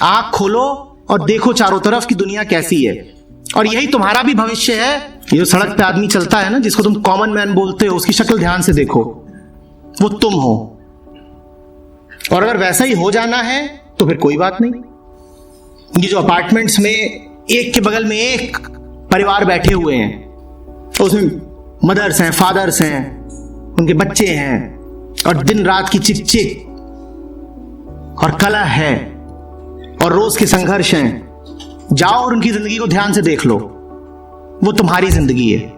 आंख खोलो और देखो चारों तरफ की दुनिया कैसी है, और यही तुम्हारा भी भविष्य है। ये जो सड़क पे आदमी चलता है ना, जिसको तुम कॉमन मैन बोलते हो, उसकी शक्ल ध्यान से देखो, वो तुम हो। और अगर वैसा ही हो जाना है तो फिर कोई बात नहीं। ये जो अपार्टमेंट्स में एक के बगल में एक परिवार बैठे हुए हैं, उसमें मदर्स हैं, फादर्स हैं, उनके बच्चे हैं, और दिन रात की चिक चिक और कलह है और रोज के संघर्ष हैं। जाओ और उनकी जिंदगी को ध्यान से देख लो, वो तुम्हारी जिंदगी है।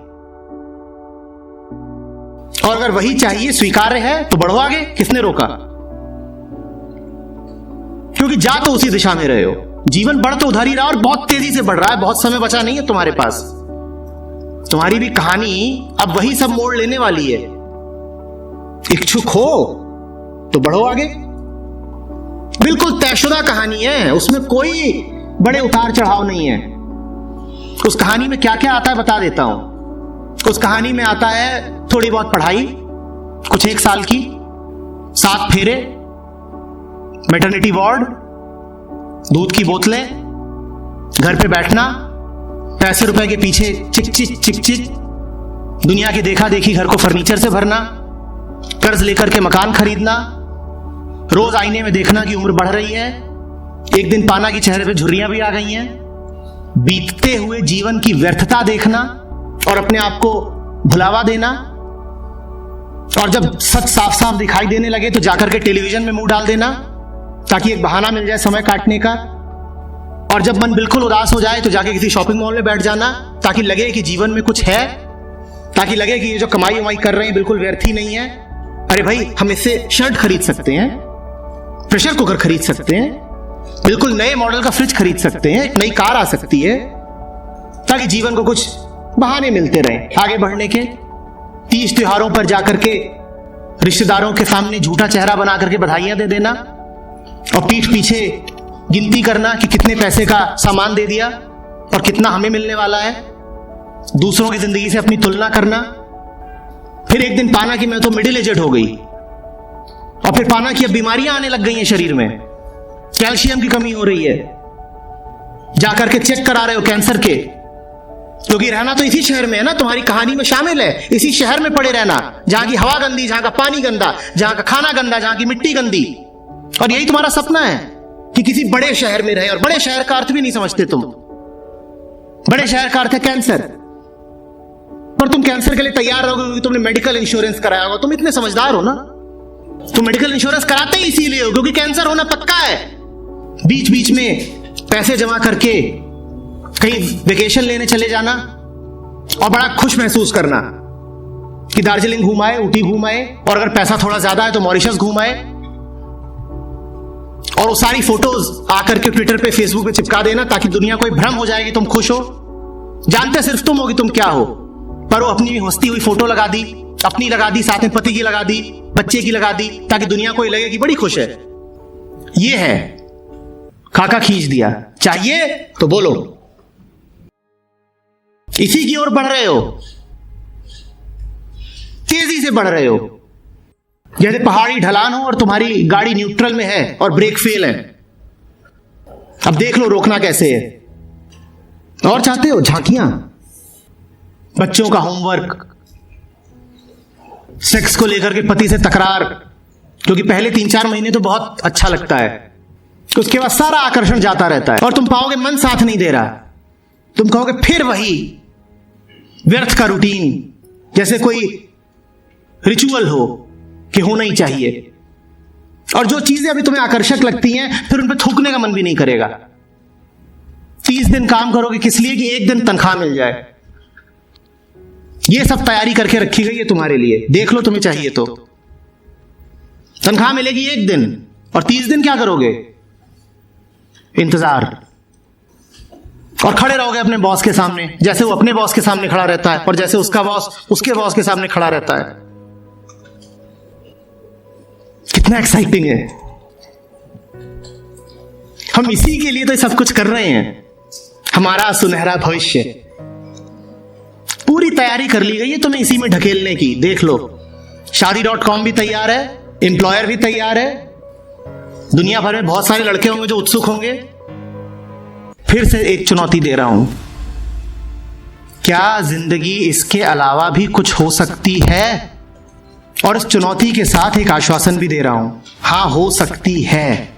और अगर वही चाहिए, स्वीकार्य है, तो बढ़ो आगे, किसने रोका? क्योंकि जा तो उसी दिशा में रहे हो। जीवन बढ़ तो उधर ही रहा और बहुत तेजी से बढ़ रहा है, बहुत समय बचा नहीं है तुम्हारे पास। तुम्हारी भी कहानी अब वही सब मोड़ लेने वाली है। इच्छुक हो तो बढ़ो आगे। बिल्कुल तयशुदा कहानी है, उसमें कोई बड़े उतार चढ़ाव नहीं है। उस कहानी में क्या क्या आता है बता देता हूं। उस कहानी में आता है थोड़ी बहुत पढ़ाई, कुछ 1 साल की, 7 फेरे, मैटरनिटी वार्ड, दूध की बोतलें, घर पे बैठना, पैसे रुपए के पीछे चिक चिक चिक चिक, दुनिया की देखा देखी घर को फर्नीचर से भरना, कर्ज लेकर के मकान खरीदना, रोज आईने में देखना कि उम्र बढ़ रही है, एक दिन पाना कि चेहरे पे झुर्रियां भी आ गई हैं, बीतते हुए जीवन की व्यर्थता देखना और अपने आप को भुलावा देना, और जब सच साफ साफ दिखाई देने लगे तो जाकर के टेलीविजन में मुंह डाल देना ताकि एक बहाना मिल जाए समय काटने का, और जब मन बिल्कुल उदास हो जाए तो जाके किसी शॉपिंग मॉल में बैठ जाना ताकि लगे कि जीवन में कुछ है, ताकि लगे कि ये जो कमाई वमाई कर रहे हैं बिल्कुल व्यर्थ ही नहीं है। अरे भाई, हम इससे शर्ट खरीद सकते हैं, प्रेशर कुकर खरीद सकते हैं, बिल्कुल नए मॉडल का फ्रिज खरीद सकते हैं, एक नई कार आ सकती है, ताकि जीवन को कुछ बहाने मिलते रहे आगे बढ़ने के। 30 त्योहारों पर जाकर के रिश्तेदारों के सामने झूठा चेहरा बना करके बधाइयां दे देना और पीठ पीछे गिनती करना कि कितने पैसे का सामान दे दिया और कितना हमें मिलने वाला है, दूसरों की जिंदगी से अपनी तुलना करना। फिर एक दिन पाना कि मैं तो मिडिल एजेड हो गई, और फिर पाना कि अब बीमारियां आने लग गई हैं शरीर में, कैल्शियम की कमी हो रही है, जाकर के चेक करा रहे हो कैंसर के, क्योंकि रहना तो इसी शहर में है ना, तुम्हारी कहानी में शामिल है इसी शहर में पड़े रहना, जहां की हवा गंदी, जहां का पानी गंदा, जहां का खाना गंदा, जहां की मिट्टी गंदी। और यही तुम्हारा सपना है कि किसी बड़े शहर में रहे, और बड़े शहर का अर्थ भी नहीं समझते तुम। बड़े शहर का अर्थ है कैंसर, पर तुम कैंसर के लिए तैयार रहोगे क्योंकि तुमने मेडिकल इंश्योरेंस कराया होगा। तुम इतने समझदार हो ना, तुम मेडिकल इंश्योरेंस कराते ही इसीलिए हो क्योंकि कैंसर होना पक्का है। बीच बीच में पैसे जमा करके कहीं वेकेशन लेने चले जाना और बड़ा खुश महसूस करना कि दार्जिलिंग घुमाए, ऊटी घुमाए, और अगर पैसा थोड़ा ज्यादा है तो मॉरिशस घुमाए, और वो सारी फोटोज आकर के ट्विटर पे, फेसबुक पे चिपका देना ताकि दुनिया को भ्रम हो जाए कि तुम खुश हो। जानते सिर्फ तुम हो कि तुम क्या हो, पर वो अपनी हंसती हुई फोटो लगा दी, अपनी लगा दी, साथ में पति की लगा दी, बच्चे की लगा दी, ताकि दुनिया को लगे कि बड़ी खुश है। ये है खाका खींच दिया। चाहिए तो बोलो, इसी की ओर बढ़ रहे हो, तेजी से बढ़ रहे हो, जैसे पहाड़ी ढलान हो और तुम्हारी गाड़ी न्यूट्रल में है और ब्रेक फेल है। अब देख लो रोकना कैसे है। और चाहते हो झांकियां, बच्चों का होमवर्क, सेक्स को लेकर के पति से तकरार, क्योंकि पहले 3-4 महीने तो बहुत अच्छा लगता है, उसके बाद सारा आकर्षण जाता रहता है और तुम पाओगे मन साथ नहीं दे रहा। तुम कहोगे फिर वही व्यर्थ का रूटीन, जैसे कोई रिचुअल हो कि होना ही चाहिए, और जो चीजें अभी तुम्हें आकर्षक लगती हैं फिर उन पर थूकने का मन भी नहीं करेगा। 30 दिन काम करोगे किस लिए? कि 1 दिन तनख्वाह मिल जाए। ये सब तैयारी करके रखी गई है तुम्हारे लिए, देख लो तुम्हें चाहिए तो। तनख्वाह मिलेगी 1 दिन, और 30 दिन क्या करोगे? इंतजार, और खड़े रहोगे अपने बॉस के सामने, जैसे वो अपने बॉस के सामने खड़ा रहता है और जैसे उसका बॉस उसके बॉस के सामने खड़ा रहता है। कितना एक्साइटिंग है। हम इसी के लिए तो सब कुछ कर रहे हैं। हमारा सुनहरा भविष्य, पूरी तैयारी कर ली गई है तुम्हें इसी में ढकेलने की। देख लो, शादी.com भी तैयार है, एम्प्लॉयर भी तैयार है, दुनिया भर में बहुत सारे लड़के होंगे जो उत्सुक होंगे। फिर से एक चुनौती दे रहा हूं, क्या जिंदगी इसके अलावा भी कुछ हो सकती है? और इस चुनौती के साथ एक आश्वासन भी दे रहा हूं, हां हो सकती है।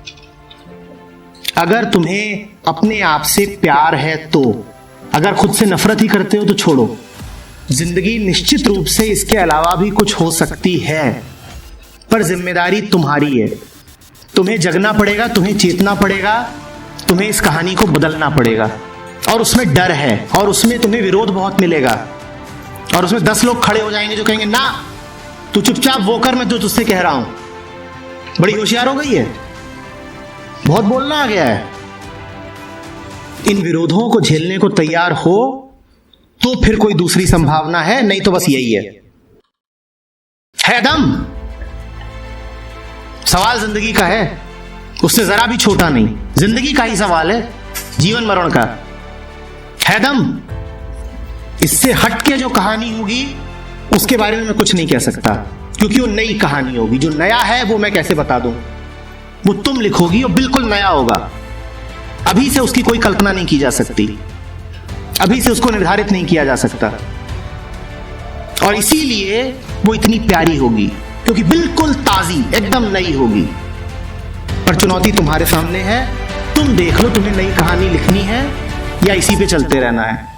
अगर तुम्हें अपने आप से प्यार है तो, अगर खुद से नफरत ही करते हो तो छोड़ो। जिंदगी निश्चित रूप से इसके अलावा भी कुछ हो सकती है, पर जिम्मेदारी तुम्हारी है। तुम्हें जगना पड़ेगा, तुम्हें चेतना पड़ेगा, तुम्हें इस कहानी को बदलना पड़ेगा। और उसमें डर है, और उसमें तुम्हें विरोध बहुत मिलेगा, और उसमें 10 लोग खड़े हो जाएंगे जो कहेंगे ना तू चुपचाप वो कर, मैं जो तुझसे कह रहा हूं। बड़ी होशियार हो गई है, बहुत बोलना आ गया है। इन विरोधों को झेलने को तैयार हो तो फिर कोई दूसरी संभावना है, नहीं तो बस यही है दम। सवाल जिंदगी का है, उससे जरा भी छोटा नहीं। जिंदगी का ही सवाल है, जीवन मरण का है दम। इससे हटके जो कहानी होगी उसके बारे में मैं कुछ नहीं कह सकता, क्योंकि वो नई कहानी होगी। जो नया है वो मैं कैसे बता दूं? वो तुम लिखोगी और बिल्कुल नया होगा। अभी से उसकी कोई कल्पना नहीं की जा सकती, अभी से उसको निर्धारित नहीं किया जा सकता, और इसीलिए वो इतनी प्यारी होगी, क्योंकि बिल्कुल ताजी, एकदम नई होगी। पर चुनौती तुम्हारे सामने है, तुम देख लो तुम्हें नई कहानी लिखनी है या इसी पे चलते रहना है।